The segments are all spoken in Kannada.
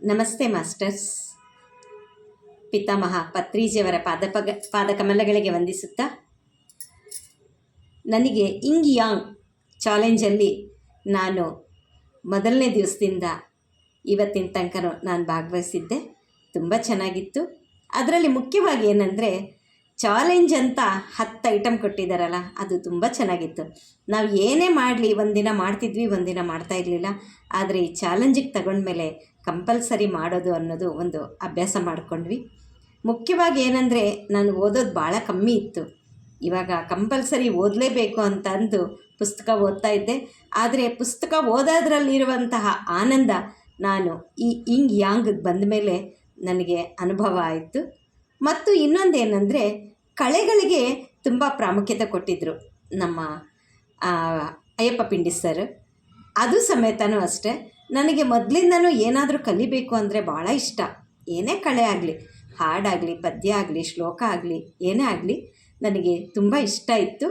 ನಮಸ್ತೆ ಮಾಸ್ಟರ್ಸ್. ಪಿತಾಮಹ ಪತ್ರಿಜಿಯವರ ಪಾದಕಮಲಗಳಿಗೆ ವಂದಿಸುತ್ತಾ, ನನಗೆ ಇಂಗ್ ಯಾಂಗ್ ಚಾಲೆಂಜಲ್ಲಿ ನಾನು ಮೊದಲನೇ ದಿವಸದಿಂದ ಇವತ್ತಿನ ತನಕ ನಾನು ಭಾಗವಹಿಸಿದ್ದೆ. ತುಂಬ ಚೆನ್ನಾಗಿತ್ತು. ಅದರಲ್ಲಿ ಮುಖ್ಯವಾಗಿ ಏನಂದರೆ, ಚಾಲೆಂಜ್ ಅಂತ 10 ಐಟಮ್ ಕೊಟ್ಟಿದ್ದಾರಲ್ಲ, ಅದು ತುಂಬ ಚೆನ್ನಾಗಿತ್ತು. ನಾವು ಏನೇ ಮಾಡಲಿ, ಒಂದಿನ ಮಾಡ್ತಿದ್ವಿ, ಒಂದಿನ ಮಾಡ್ತಾ ಇರಲಿಲ್ಲ. ಆದರೆ ಈ ಚಾಲೆಂಜಿಗೆ ತಗೊಂಡ್ಮೇಲೆ ಕಂಪಲ್ಸರಿ ಮಾಡೋದು ಅನ್ನೋದು ಒಂದು ಅಭ್ಯಾಸ ಮಾಡಿಕೊಂಡ್ವಿ. ಮುಖ್ಯವಾಗಿ ಏನಂದರೆ, ನಾನು ಓದೋದು ಭಾಳ ಕಮ್ಮಿ ಇತ್ತು. ಇವಾಗ ಕಂಪಲ್ಸರಿ ಓದಲೇಬೇಕು ಅಂತ ಅಂದು ಪುಸ್ತಕ ಓದ್ತಾ ಇದ್ದೆ. ಆದರೆ ಪುಸ್ತಕ ಓದೋದ್ರಲ್ಲಿರುವಂತಹ ಆನಂದ ನಾನು ಈ ಇಂಗ್ ಯಾಂಗ್ ಬಂದ ಮೇಲೆ ನನಗೆ ಅನುಭವ ಆಯಿತು. ಮತ್ತು ಇನ್ನೊಂದೇನೆಂದರೆ, ಕಳೆಗಳಿಗೆ ತುಂಬ ಪ್ರಾಮುಖ್ಯತೆ ಕೊಟ್ಟಿದ್ದರು ನಮ್ಮ ಅಯ್ಯಪ್ಪ ಪಿಂಡಿ ಸರ್. ಅದು ಸಮೇತನೂ ಅಷ್ಟೇ, ನನಗೆ ಮೊದಲಿಂದನೂ ಏನಾದರೂ ಕಲಿಬೇಕು ಅಂದರೆ ಭಾಳ ಇಷ್ಟ. ಏನೇ ಕಳೆ ಆಗಲಿ, ಹಾಡಾಗಲಿ, ಪದ್ಯ ಆಗಲಿ, ಶ್ಲೋಕ ಆಗಲಿ, ಏನೇ ಆಗಲಿ ನನಗೆ ತುಂಬ ಇಷ್ಟ ಇತ್ತು.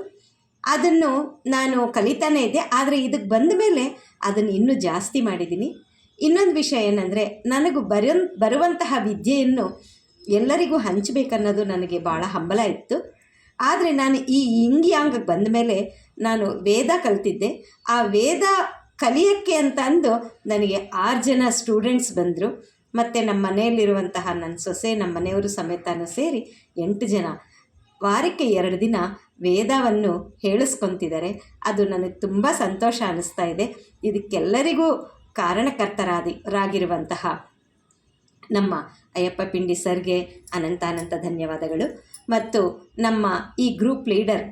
ಅದನ್ನು ನಾನು ಕಲಿತಾನೇ ಇದ್ದೆ. ಆದರೆ ಇದಕ್ಕೆ ಬಂದ ಮೇಲೆ ಅದನ್ನು ಇನ್ನೂ ಜಾಸ್ತಿ ಮಾಡಿದ್ದೀನಿ. ಇನ್ನೊಂದು ವಿಷಯ ಏನಂದರೆ, ನನಗೂ ಬರುವಂತಹ ವಿದ್ಯೆಯನ್ನು ಎಲ್ಲರಿಗೂ ಹಂಚಬೇಕನ್ನೋದು ನನಗೆ ಭಾಳ ಹಂಬಲ ಇತ್ತು. ಆದರೆ ನಾನು ಈ ಇಂಗ್ ಯಾಂಗ್ ಬಂದ ಮೇಲೆ ನಾನು ವೇದ ಕಲ್ತಿದ್ದೆ. ಆ ವೇದ ಕಲಿಯೋಕ್ಕೆ ಅಂತ ಅಂದು ನನಗೆ 6 ಜನ ಸ್ಟೂಡೆಂಟ್ಸ್ ಬಂದರು. ಮತ್ತು ನಮ್ಮ ಮನೆಯಲ್ಲಿರುವಂತಹ ನನ್ನ ಸೊಸೆ, ನಮ್ಮ ಮನೆಯವರು ಸಮೇತನೂ ಸೇರಿ 8 ಜನ ವಾರಕ್ಕೆ 2 ದಿನ ವೇದವನ್ನು ಹೇಳಿಸ್ಕೊತಿದ್ದಾರೆ. ಅದು ನನಗೆ ತುಂಬ ಸಂತೋಷ ಅನ್ನಿಸ್ತಾ ಇದೆ. ಇದಕ್ಕೆಲ್ಲರಿಗೂ ಕಾರಣಕರ್ತರಾಗಿರುವಂತಹ ನಮ್ಮ ಅಯ್ಯಪ್ಪ ಪಿಂಡಿ ಸರ್ಗೆ ಅನಂತ ಧನ್ಯವಾದಗಳು. ಮತ್ತು ನಮ್ಮ ಈ ಗ್ರೂಪ್ ಲೀಡರ್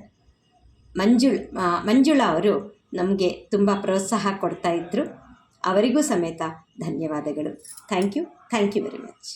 ಮಂಜುಳಾ ಅವರು ನಮಗೆ ತುಂಬ ಪ್ರೋತ್ಸಾಹ ಕೊಡ್ತಾಯಿದ್ರು. ಅವರಿಗೂ ಸಮೇತ ಧನ್ಯವಾದಗಳು. Thank you very much.